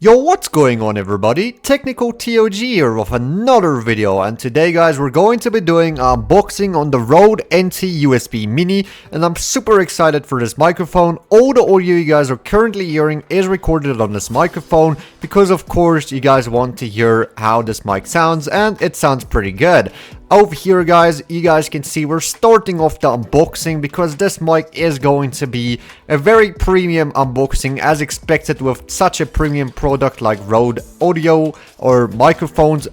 Yo, what's going on everybody? Technical TOG here with another video, and today guys we're going to be doing an unboxing on the Rode NT USB Mini, and I'm super excited for this microphone. All the audio you guys are currently hearing is recorded on this microphone because of course you guys want to hear how this mic sounds, and it sounds pretty good. Over here guys, you guys can see we're starting off the unboxing because this mic is going to be a very premium unboxing as expected with such a premium product like Rode audio or microphones.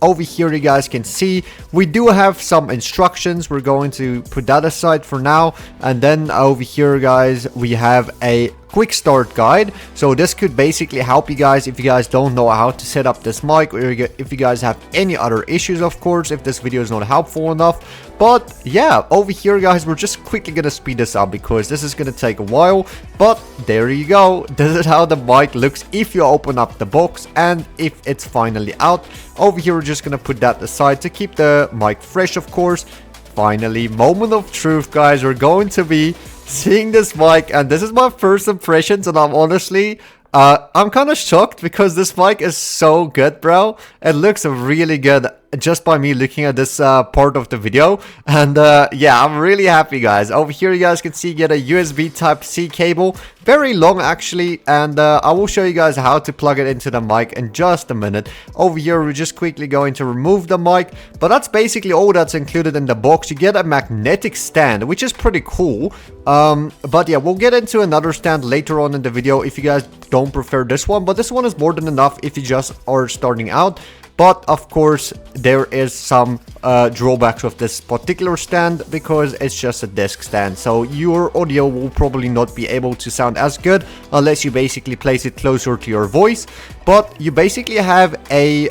Over here you guys can see we do have some instructions. We're going to put that aside for now, and then over here guys we have a quick start guide. So this could basically help you guys if you guys don't know how to set up this mic, or if you guys have any other issues, of course, if this video is not helpful enough. But yeah, over here guys we're just quickly gonna speed this up because this is gonna take a while. But there you go, this is how the mic looks if you open up the box and if it's finally out. Over here we're just gonna put that aside to keep the mic fresh, of course. Finally, moment of truth guys, we're going to be seeing this mic, and this is my first impressions, and I'm honestly I'm kind of shocked because this mic is so good, bro. It looks really good just by me looking at this part of the video, and yeah, I'm really happy guys. Over here you guys can see you get a USB Type-C cable, very long actually, and I will show you guys how to plug it into the mic in just a minute. Over here we're just quickly going to remove the mic, but that's basically all that's included in the box. You get a magnetic stand, which is pretty cool, but yeah, we'll get into another stand later on in the video if you guys don't prefer this one, but this one is more than enough if you just are starting out. But of course there is some drawbacks with this particular stand because it's just a desk stand, so your audio will probably not be able to sound as good unless you basically place it closer to your voice. But you basically have a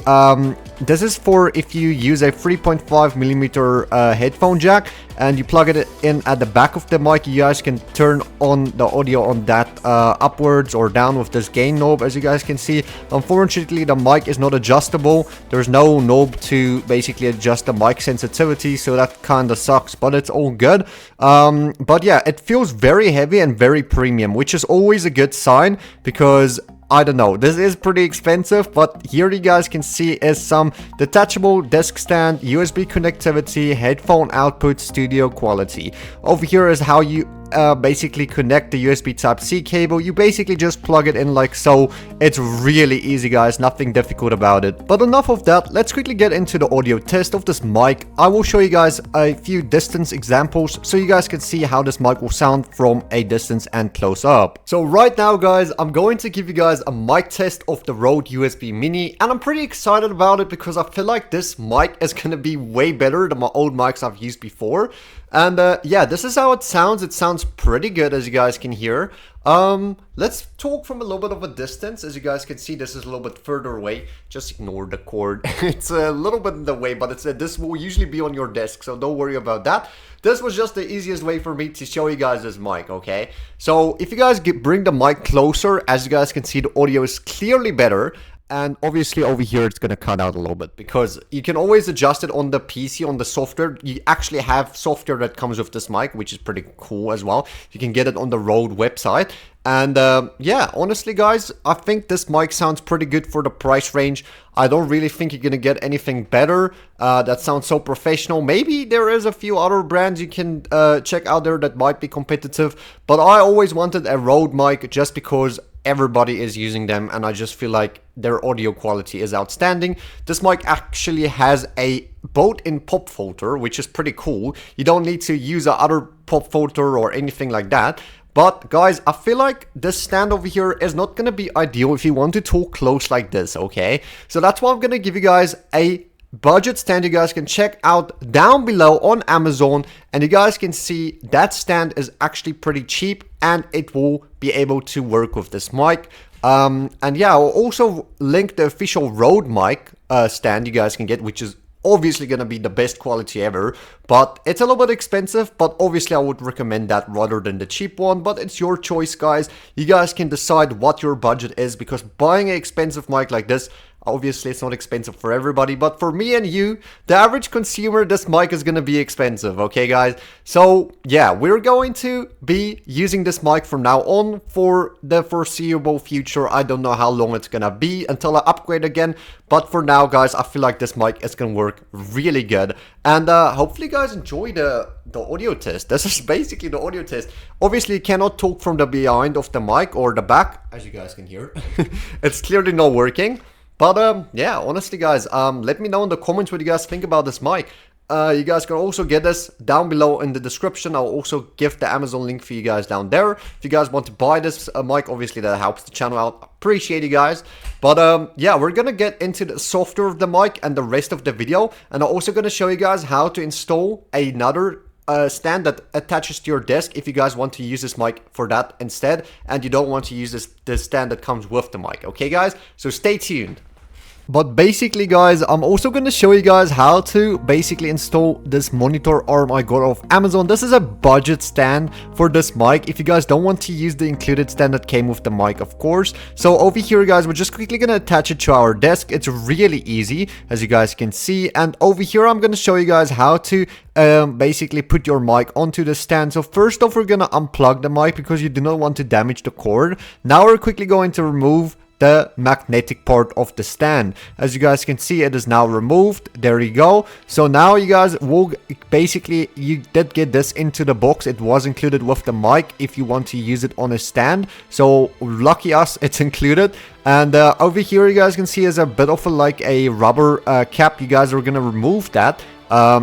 this is for if you use a 3.5mm headphone jack and you plug it in at the back of the mic. You guys can turn on the audio on that upwards or down with this gain knob, as you guys can see. Unfortunately the mic is not adjustable. There's no knob to basically adjust the mic sensitivity, so that kind of sucks, but it's all good. But yeah, it feels very heavy and very premium, which is always a good sign because I don't know, this is pretty expensive, but here you guys can see is some detachable desk stand, USB connectivity, headphone output, studio quality. Over here is how you basically connect the USB Type-C cable. You basically just plug it in like so. It's really easy guys, nothing difficult about it. But enough of that, let's quickly get into the audio test of this mic. I will show you guys a few distance examples so you guys can see how this mic will sound from a distance and close up. So right now guys, I'm going to give you guys a mic test of the Rode USB Mini, and I'm pretty excited about it because I feel like this mic is gonna be way better than my old mics I've used before. And yeah, this is how it sounds. It sounds pretty good, as you guys can hear. Let's talk from a little bit of a distance. As you guys can see, this is a little bit further away. Just ignore the cord. It's a little bit in the way, but this will usually be on your desk, so don't worry about that. This was just the easiest way for me to show you guys this mic, okay? So if you guys bring the mic closer, as you guys can see, the audio is clearly better. And obviously over here it's gonna cut out a little bit because you can always adjust it on the PC, on the software. You actually have software that comes with this mic, which is pretty cool as well. You can get it on the Rode website. And yeah, honestly guys, I think this mic sounds pretty good for the price range. I don't really think you're gonna get anything better that sounds so professional. Maybe there is a few other brands you can check out there that might be competitive, but I always wanted a Rode mic just because everybody is using them, and I just feel like their audio quality is outstanding. This mic actually has a built-in pop filter, which is pretty cool. You don't need to use a other pop filter or anything like that. But guys, I feel like this stand over here is not gonna be ideal if you want to talk close like this, okay? So that's why I'm gonna give you guys a budget stand you guys can check out down below on Amazon, and you guys can see that stand is actually pretty cheap and it will be able to work with this mic. And yeah, I'll also link the official Rode mic stand you guys can get, which is obviously gonna be the best quality ever, but it's a little bit expensive. But obviously I would recommend that rather than the cheap one, but it's your choice guys. You guys can decide what your budget is, because buying an expensive mic like this, Obviously, it's not expensive for everybody, but for me and you, the average consumer, this mic is gonna be expensive, okay guys? So yeah, we're going to be using this mic from now on for the foreseeable future. I don't know how long it's gonna be until I upgrade again, but for now guys, I feel like this mic is gonna work really good. And hopefully you guys enjoy the audio test. This is basically the audio test. Obviously you cannot talk from the behind of the mic or the back, as you guys can hear. It's clearly not working. But yeah, honestly guys, let me know in the comments what you guys think about this mic. You guys can also get this down below in the description. I'll also give the Amazon link for you guys down there. If you guys want to buy this mic, obviously that helps the channel out. Appreciate you guys. But yeah, we're gonna get into the software of the mic and the rest of the video. And I'm also gonna show you guys how to install another stand that attaches to your desk if you guys want to use this mic for that instead, and you don't want to use this stand that comes with the mic. Okay guys, so stay tuned. But basically guys, I'm also going to show you guys how to basically install this monitor arm I got off Amazon. This is a budget stand for this mic if you guys don't want to use the included stand that came with the mic, of course. So over here guys, we're just quickly going to attach it to our desk. It's really easy, as you guys can see. And over here I'm going to show you guys how to basically put your mic onto the stand. So first off, we're going to unplug the mic because you do not want to damage the cord. Now we're quickly going to remove the magnetic part of the stand. As you guys can see, it is now removed. There you go. So now you guys will basically, you did get this into the box. It was included with the mic if you want to use it on a stand. So lucky us, it's included. And over here you guys can see is a bit of like a rubber cap. You guys are gonna remove that.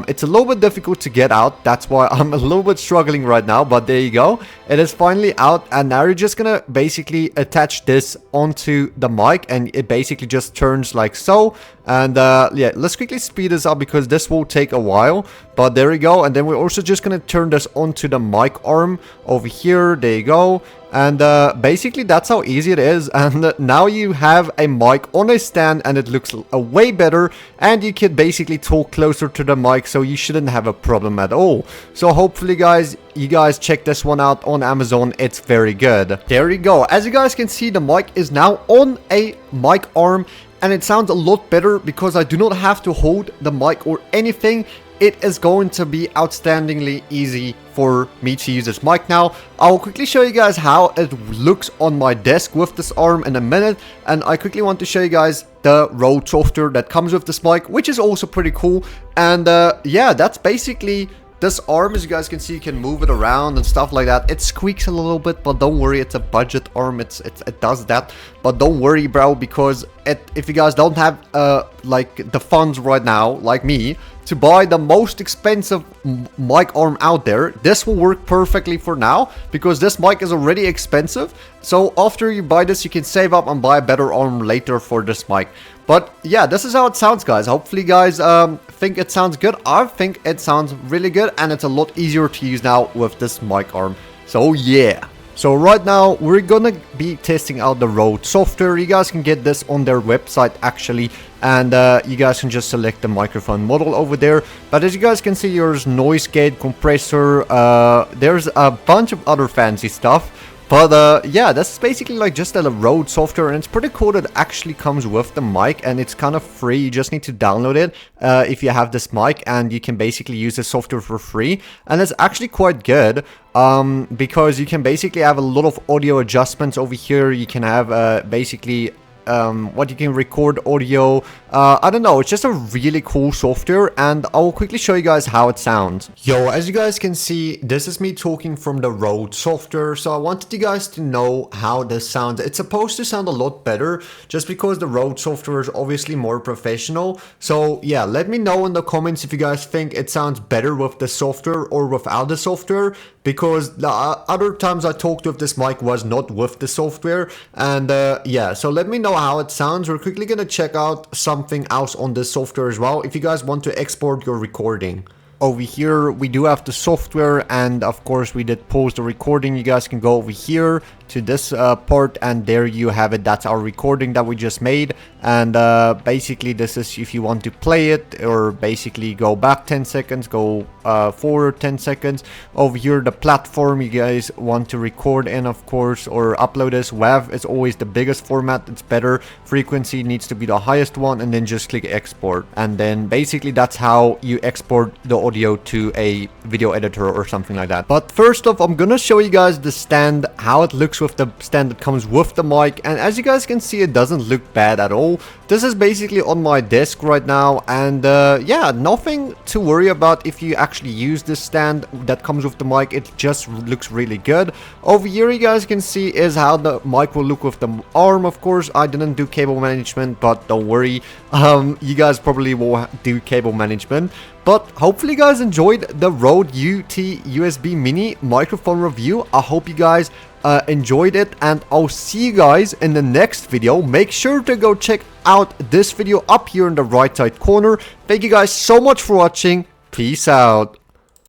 It's a little bit difficult to get out. That's why I'm a little bit struggling right now, but there you go. It is finally out, and now you're just gonna basically attach this onto the mic, and it basically just turns like so. And yeah, let's quickly speed this up because this will take a while, but there you go. And then we're also just gonna turn this onto the mic arm over here. There you go. And basically that's how easy it is. And now you have a mic on a stand and it looks way better, and you can basically talk closer to the mic, so you shouldn't have a problem at all. So hopefully guys, you guys check this one out on Amazon. It's very good. There you go. As you guys can see, the mic is now on a mic arm, and it sounds a lot better because I do not have to hold the mic or anything. It is going to be outstandingly easy for me to use this mic now. I'll quickly show you guys how it looks on my desk with this arm in a minute. And I quickly want to show you guys the Rode software that comes with this mic, which is also pretty cool. And yeah, that's basically this arm. As you guys can see, you can move it around and stuff like that. It squeaks a little bit, but don't worry, it's a budget arm. It does that, but don't worry bro, because if you guys don't have like the funds right now, like me, to buy the most expensive mic arm out there, this will work perfectly for now, because this mic is already expensive. So after you buy this, you can save up and buy a better arm later for this mic. But yeah, this is how it sounds guys. Hopefully guys think it sounds good. I think it sounds really good, and it's a lot easier to use now with this mic arm. So yeah. So right now we're gonna be testing out the Rode software. You guys can get this on their website actually, and you guys can just select the microphone model over there. But as you guys can see, there's noise gate, compressor, there's a bunch of other fancy stuff. But yeah, that's basically like just a Rode software, and it's pretty cool that it actually comes with the mic, and it's kind of free. You just need to download it if you have this mic, and you can basically use the software for free. And it's actually quite good because you can basically have a lot of audio adjustments over here. You can have basically what you can record audio. I don't know, it's just a really cool software, and I'll quickly show you guys how it sounds. Yo, as you guys can see, this is me talking from the Rode software. So I wanted you guys to know how this sounds. It's supposed to sound a lot better just because the Rode software is obviously more professional. So yeah, let me know in the comments if you guys think it sounds better with the software or without the software, because the other times I talked with this mic was not with the software. And yeah, so let me know how it sounds. We're quickly gonna check out something else on this software as well if you guys want to export your recording. Over here we do have the software, and of course we did pause the recording. You guys can go over here to this part, and there you have it. That's our recording that we just made. And basically this is if you want to play it, or basically go back 10 seconds, go forward 10 seconds. Over here, the platform you guys want to record in, of course, or upload this. WAV is always the biggest format, it's better. Frequency needs to be the highest one, and then just click export. And then basically that's how you export the audio to a video editor or something like that. But first off, I'm gonna show you guys the stand, how it looks with the stand that comes with the mic. And as you guys can see, it doesn't look bad at all. This is basically on my desk right now, and yeah, nothing to worry about if you actually use this stand that comes with the mic. It just looks really good. Over here you guys can see is how the mic will look with the arm. Of course, I didn't do cable management, but don't worry, you guys probably will do cable management. But hopefully you guys enjoyed the Rode UT USB Mini microphone review. I hope you guys enjoyed it, and I'll see you guys in the next video. Make sure to go check out this video up here in the right side corner. Thank you guys so much for watching. Peace out.